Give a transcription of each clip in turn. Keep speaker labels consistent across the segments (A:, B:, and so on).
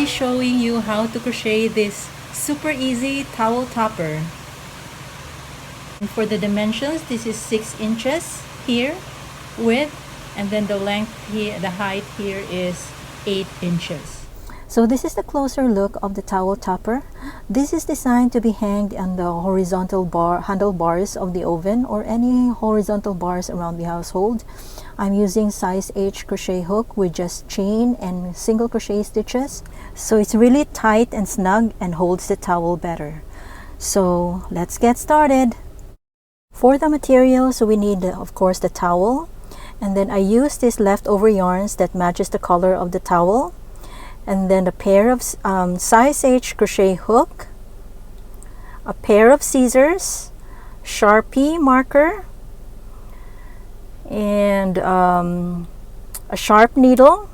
A: showing you how to crochet this super easy towel topper. And for the dimensions, this is 6 inches here width, and then the length here, the height here is 8 inches. So this is the closer look of the towel topper. This is designed to be hanged on the horizontal handlebars of the oven or any horizontal bars around the household. I'm using size H crochet hook with just chain and single crochet stitches. So it's really tight and snug and holds the towel better. So let's get started. For the materials, we need, of course, the towel. And then I use these leftover yarns that matches the color of the towel. And then a pair of size H crochet hook, a pair of scissors, Sharpie marker, and a sharp needle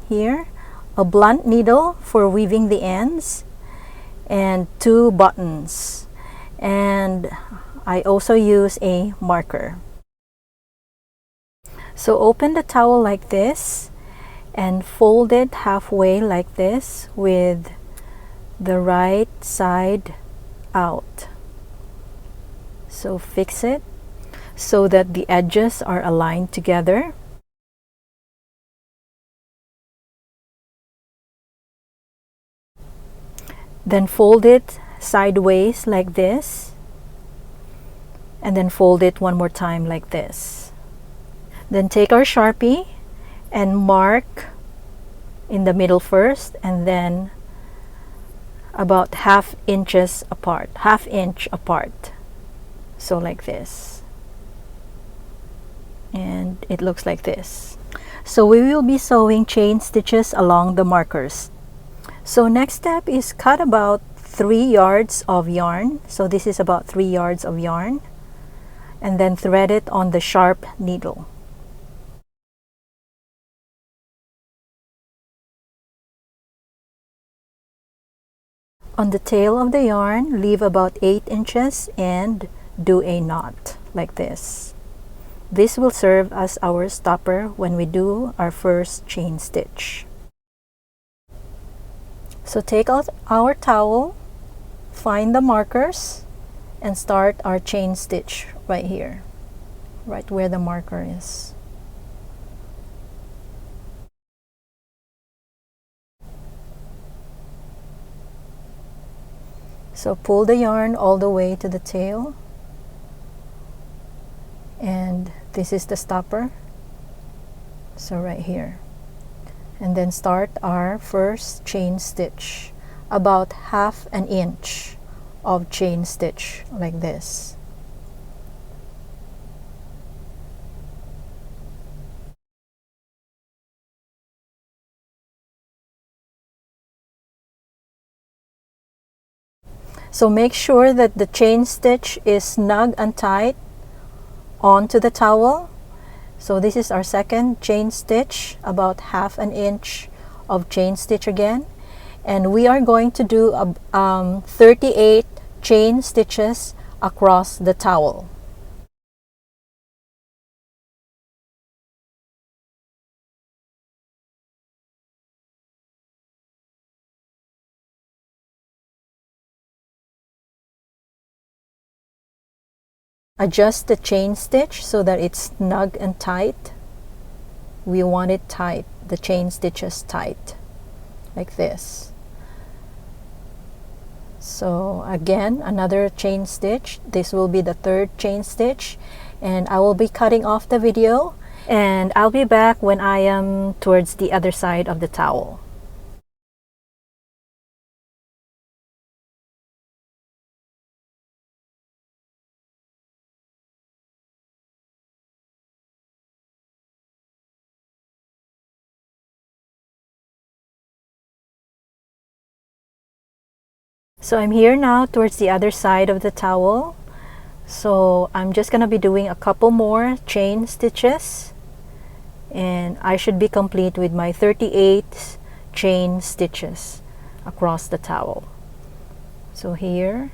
A: here, a blunt needle for weaving the ends, and 2 buttons. And I also use a marker. So open the towel like this and fold it halfway like this with the right side out. So fix it so that the edges are aligned together. Then fold it sideways like this, and then fold it one more time like this. Then take our Sharpie and mark in the middle first, and then about half inch apart. So like this. And it looks like this. So we will be sewing chain stitches along the markers. So next step is cut about 3 yards of yarn. So this is about 3 yards of yarn. And then thread it on the sharp needle. On the tail of the yarn, leave about 8 inches and do a knot like this. This will serve as our stopper when we do our first chain stitch. So take out our towel, find the markers, and start our chain stitch right here, right where the marker is. So pull the yarn all the way to the tail, and this is the stopper, so right here. And then start our first chain stitch, about half an inch of chain stitch like this. So make sure that the chain stitch is snug and tight onto the towel. So this is our second chain stitch, about half an inch of chain stitch again. And we are going to do 38 chain stitches across the towel. Adjust the chain stitch so that it's snug and tight. We want it tight, the chain stitches tight, like this. So again, another chain stitch. This will be the 3rd chain stitch, and I will be cutting off the video, and I'll be back when I am towards the other side of the towel. So I'm here now towards the other side of the towel. So I'm just gonna be doing a couple more chain stitches, and I should be complete with my 38 chain stitches across the towel. So here,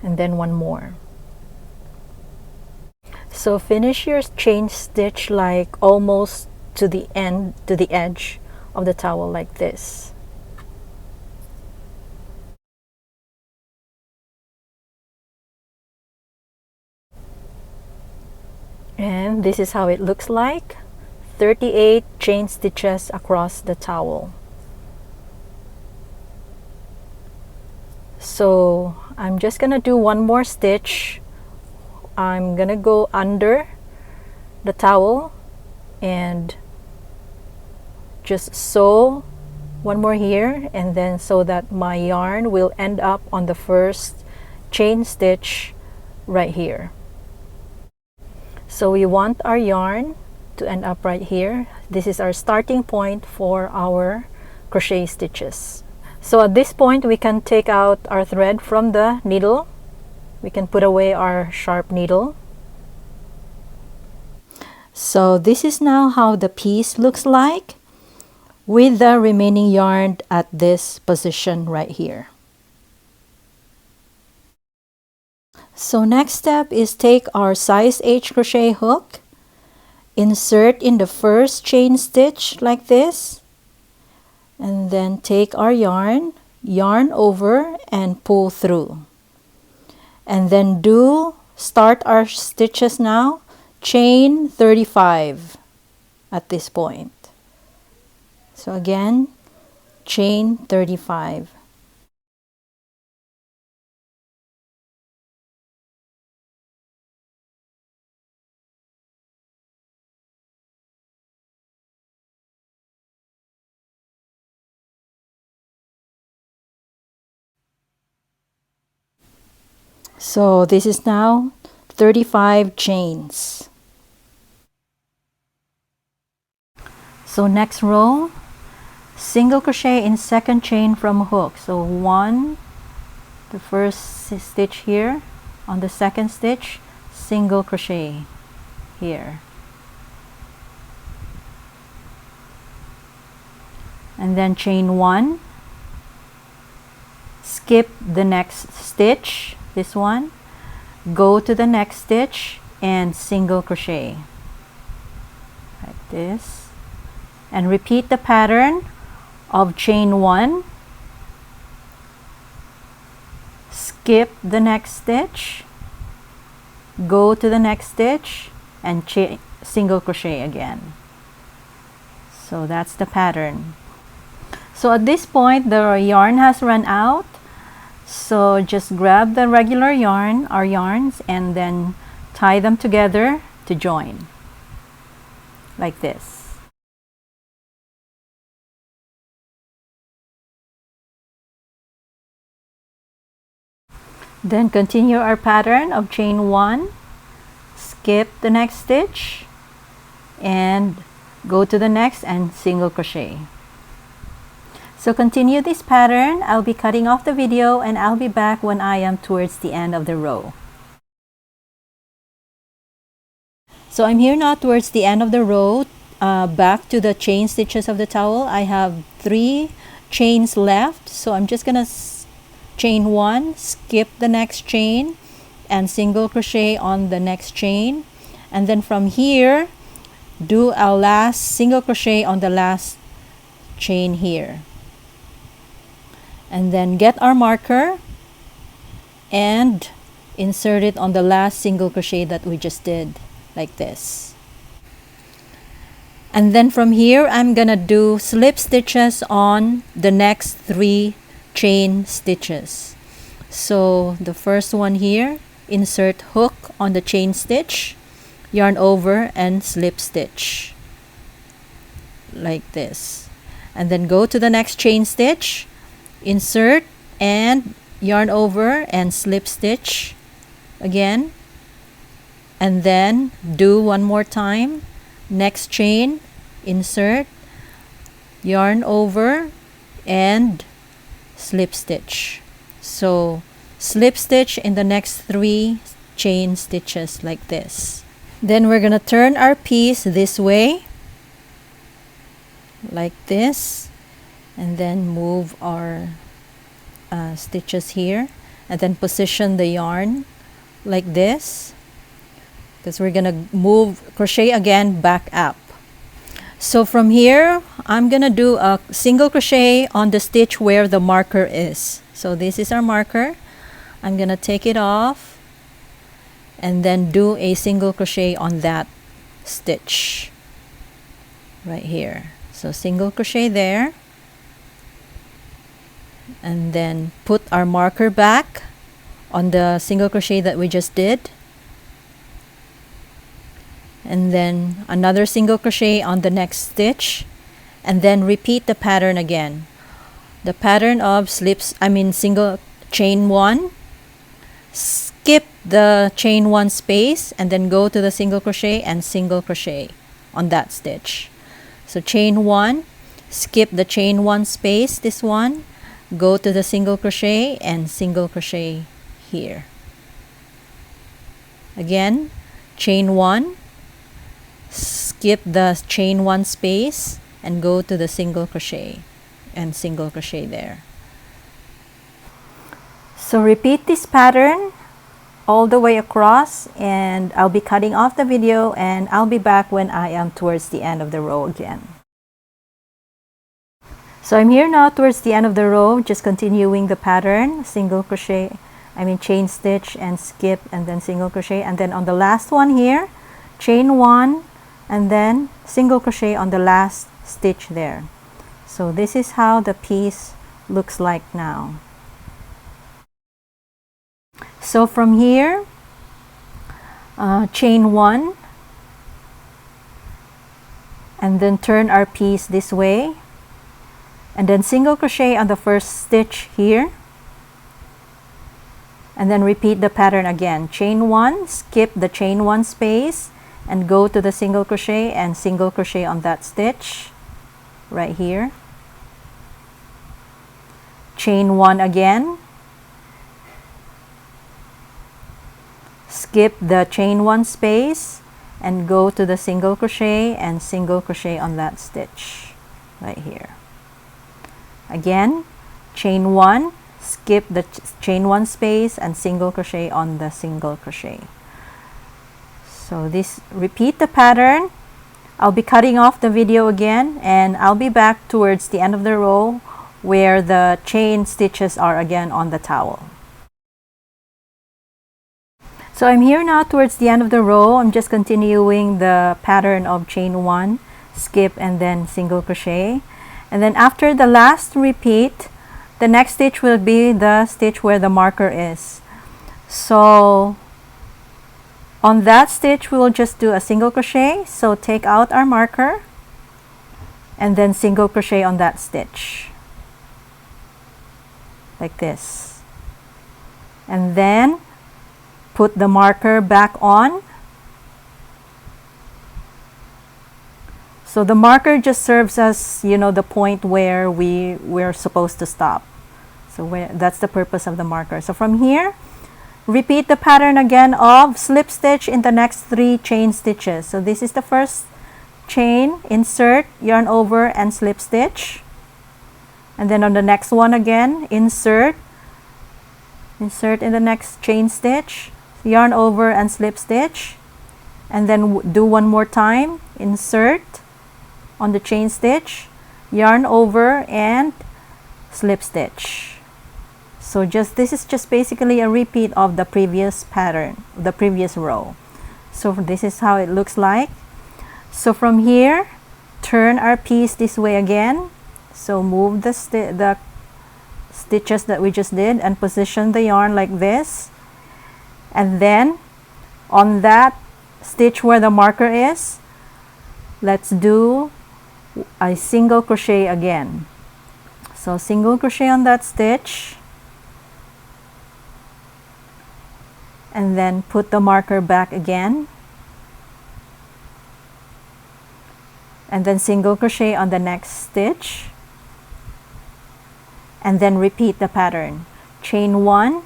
A: and then one more. So finish your chain stitch like almost to the end, to the edge of the towel like this. And this is how it looks like. 38 chain stitches across the towel. So I'm just gonna do one more stitch. I'm gonna go under the towel and just sew one more here, and then so that my yarn will end up on the first chain stitch right here. So we want our yarn to end up right here. This is our starting point for our crochet stitches. So at this point we can take out our thread from the needle. We can put away our sharp needle. So this is now how the piece looks like with the remaining yarn at this position right here. So next step is take our size H crochet hook, insert in the first chain stitch like this, and then take our yarn over and pull through. And then start our stitches now, chain 35 at this point. So again, chain 35. So this is now 35 chains. So next row, single crochet in second chain from hook. So one, the first stitch here, on the second stitch, single crochet here. And then chain one, skip the next stitch, this one, go to the next stitch and single crochet like this, and repeat the pattern of chain one, skip the next stitch, go to the next stitch and single crochet again. So that's the pattern. So at this point the yarn has run out, so just grab the regular yarn, our yarns, and then tie them together to join like this. Then continue our pattern of chain one, skip the next stitch and go to the next and single crochet. So continue this pattern. I'll be cutting off the video and I'll be back when I am towards the end of the row. So I'm here now towards the end of the row, back to the chain stitches of the towel. I have 3 chains left, so I'm just gonna chain one, skip the next chain and single crochet on the next chain, and then from here do our last single crochet on the last chain here, and then get our marker and insert it on the last single crochet that we just did like this. And then from here I'm gonna do slip stitches on the next 3 chain stitches. So the first one here, insert hook on the chain stitch, yarn over and slip stitch like this, and then go to the next chain stitch, insert and yarn over and slip stitch again, and then do one more time, next chain, insert, yarn over and slip stitch. So slip stitch in the next 3 chain stitches like this. Then we're gonna turn our piece this way like this, and then move our stitches here, and then position the yarn like this, because we're gonna move crochet again back up. So from here I'm gonna do a single crochet on the stitch where the marker is. So this is our marker. I'm gonna take it off and then do a single crochet on that stitch right here. So single crochet there, and then put our marker back on the single crochet that we just did, and then another single crochet on the next stitch, and then repeat the pattern again. The pattern of single chain 1, skip the chain 1 space, and then go to the single crochet and single crochet on that stitch. So chain 1, skip the chain 1 space, this one, go to the single crochet and single crochet here. Again, chain 1, skip the chain 1 space and go to the single crochet and single crochet there. So repeat this pattern all the way across, and I'll be cutting off the video and I'll be back when I am towards the end of the row again. So I'm here now towards the end of the row, just continuing the pattern, single crochet, chain stitch and skip and then single crochet, and then on the last one here, chain 1 and then single crochet on the last stitch there. So this is how the piece looks like now. So from here, chain 1 and then turn our piece this way, and then single crochet on the first stitch here, and then repeat the pattern again. Chain 1, skip the chain 1 space and go to the single crochet and single crochet on that stitch right here. Chain 1 again, skip the chain 1 space and go to the single crochet and single crochet on that stitch right here. Again, chain 1, skip the chain 1 space and single crochet on the single crochet. So repeat the pattern. I'll be cutting off the video again and I'll be back towards the end of the row where the chain stitches are again on the towel. So I'm here now towards the end of the row. I'm just continuing the pattern of chain 1, skip and then single crochet. And then after the last repeat, the next stitch will be the stitch where the marker is. So on that stitch we will just do a single crochet. So take out our marker and then single crochet on that stitch like this, and then put the marker back on. So the marker just serves as, the point where we're supposed to stop. So that's the purpose of the marker. So from here, repeat the pattern again of slip stitch in the next 3 chain stitches. So this is the first chain, insert, yarn over and slip stitch. And then on the next one again, insert in the next chain stitch, yarn over and slip stitch. And then do one more time, insert on the chain stitch, yarn over and slip stitch. So this is just basically a repeat of the previous pattern, the previous row. So this is how it looks like. So from here, turn our piece this way again. So move the stitches that we just did and position the yarn like this. And then on that stitch where the marker is, let's do a single crochet again. So single crochet on that stitch, and then put the marker back again, and then single crochet on the next stitch, and then repeat the pattern. Chain 1,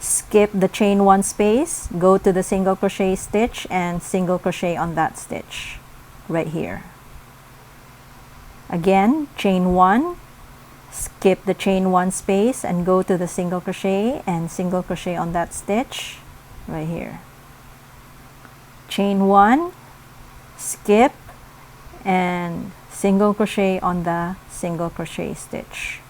A: skip the chain 1 space, go to the single crochet stitch and single crochet on that stitch right here. Again, chain 1, skip the chain 1 space and go to the single crochet and single crochet on that stitch right here. chain 1, skip, and single crochet on the single crochet stitch.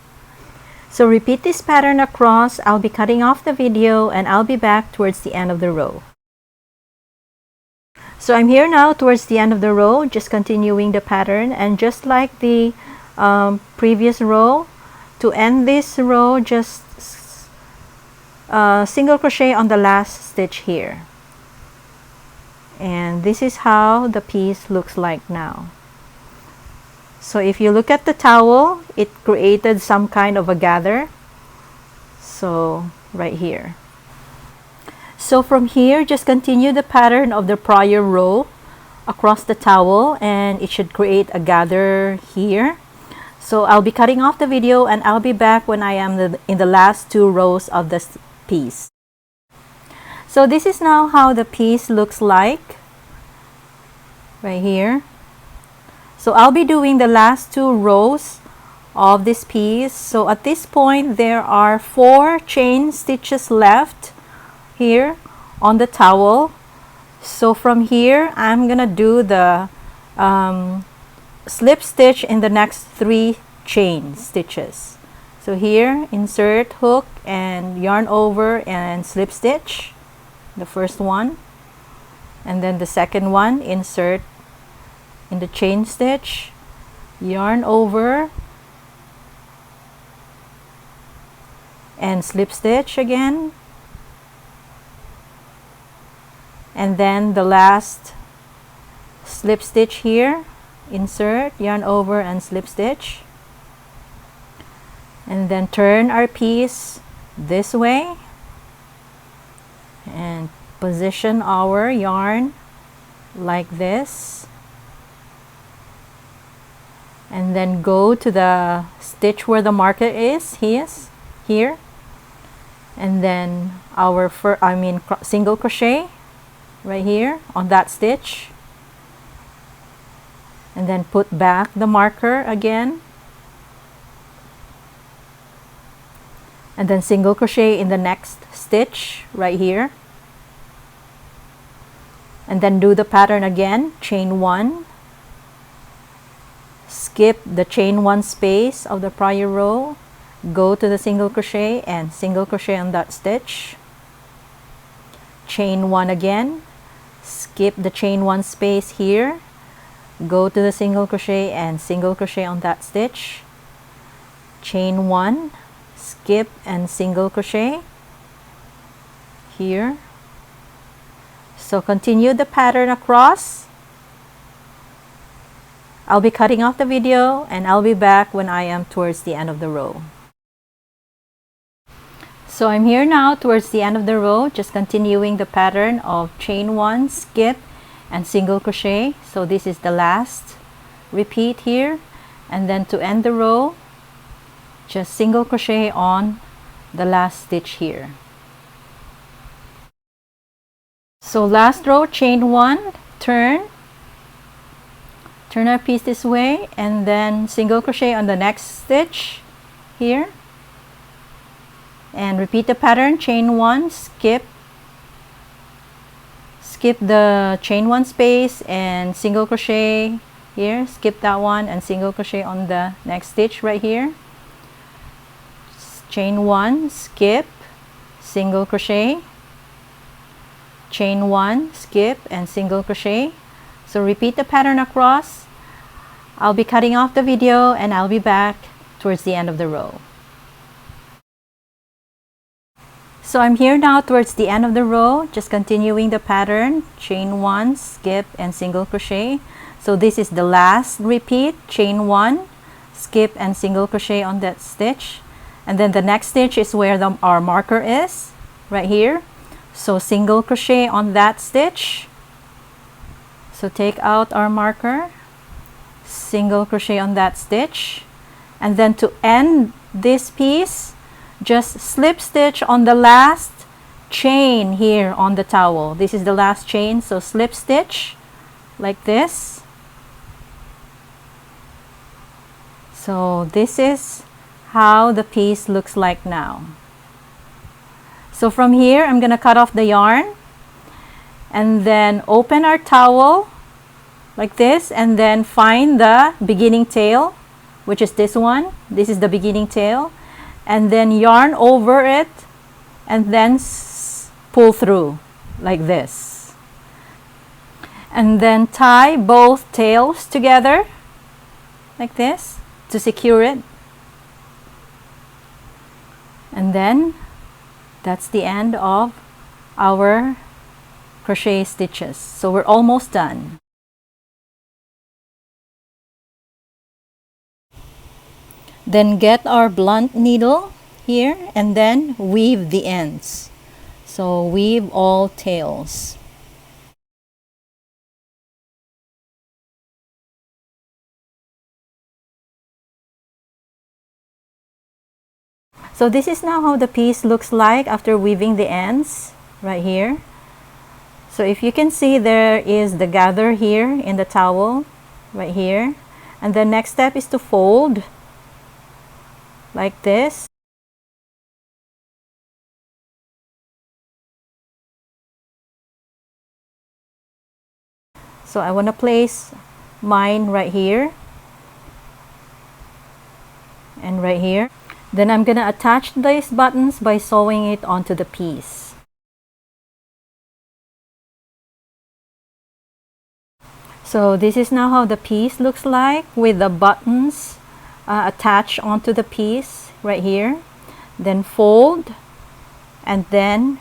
A: So repeat this pattern across. I'll be cutting off the video and I'll be back towards the end of the row. So I'm here now towards the end of the row, just continuing the pattern, and just like the previous row, to end this row, just single crochet on the last stitch here. And this is how the piece looks like now. So if you look at the towel, it created some kind of a gather. So right here. So from here, just continue the pattern of the prior row across the towel, and it should create a gather here. So I'll be cutting off the video and I'll be back when I am in the last 2 rows of this piece. So this is now how the piece looks like right here. So I'll be doing the last 2 rows of this piece. So at this point, there are 4 chain stitches left here on the towel. So from here, I'm gonna do the slip stitch in the next 3 chain stitches. So here, insert hook and yarn over and slip stitch, the first one, and then the second one, insert in the chain stitch, yarn over and slip stitch again, and then the last slip stitch here, insert, yarn over and slip stitch, and then turn our piece this way and position our yarn like this, and then go to the stitch where the marker is here, and then our single crochet right here on that stitch, and then put back the marker again, and then single crochet in the next stitch right here, and then do the pattern again, chain 1, skip the chain 1 space of the prior row, go to the single crochet and single crochet on that stitch, chain 1 again, skip the chain 1 space here, go to the single crochet and single crochet on that stitch, chain 1, skip and single crochet here. So continue the pattern across. I'll be cutting off the video and I'll be back when I am towards the end of the row. So I'm here now towards the end of the row, just continuing the pattern of chain 1, skip, and single crochet. So this is the last repeat here, and then to end the row, just single crochet on the last stitch here. So last row, chain 1, turn our piece this way, and then single crochet on the next stitch here, and repeat the pattern, chain 1, skip the chain 1 space and single crochet here, skip that one and single crochet on the next stitch right here, chain 1, skip, single crochet, chain 1, skip, and single crochet. So repeat the pattern across. I'll be cutting off the video and I'll be back towards the end of the row. So I'm here now towards the end of the row, just continuing the pattern, chain 1, skip, and single crochet. So this is the last repeat, chain 1, skip, and single crochet on that stitch, and then the next stitch is where our marker is, right here. So single crochet on that stitch. So take out our marker, single crochet on that stitch, and then to end this piece, just slip stitch on the last chain here on the towel. This is the last chain, so slip stitch like this. So this is how the piece looks like now. So from here, I'm gonna cut off the yarn, and then open our towel like this, and then find the beginning tail, which is this one. This is the beginning tail, and then yarn over it, and then pull through like this, and then tie both tails together like this to secure it, and then that's the end of our crochet stitches. So we're almost done. Then get our blunt needle here and then weave the ends. So weave all tails. So this is now how the piece looks like after weaving the ends right here. So if you can see, there is the gather here in the towel right here, and the next step is to fold like this. So I want to place mine right here and right here. Then I'm gonna attach these buttons by sewing it onto the piece. So this is now how the piece looks like with the buttons attached onto the piece right here. Then fold and then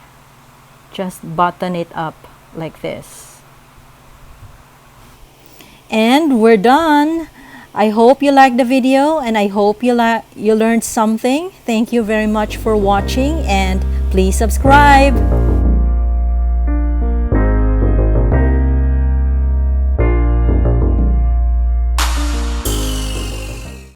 A: just button it up like this. And we're done. I hope you liked the video, and I hope you learned something. Thank you very much for watching, and please subscribe.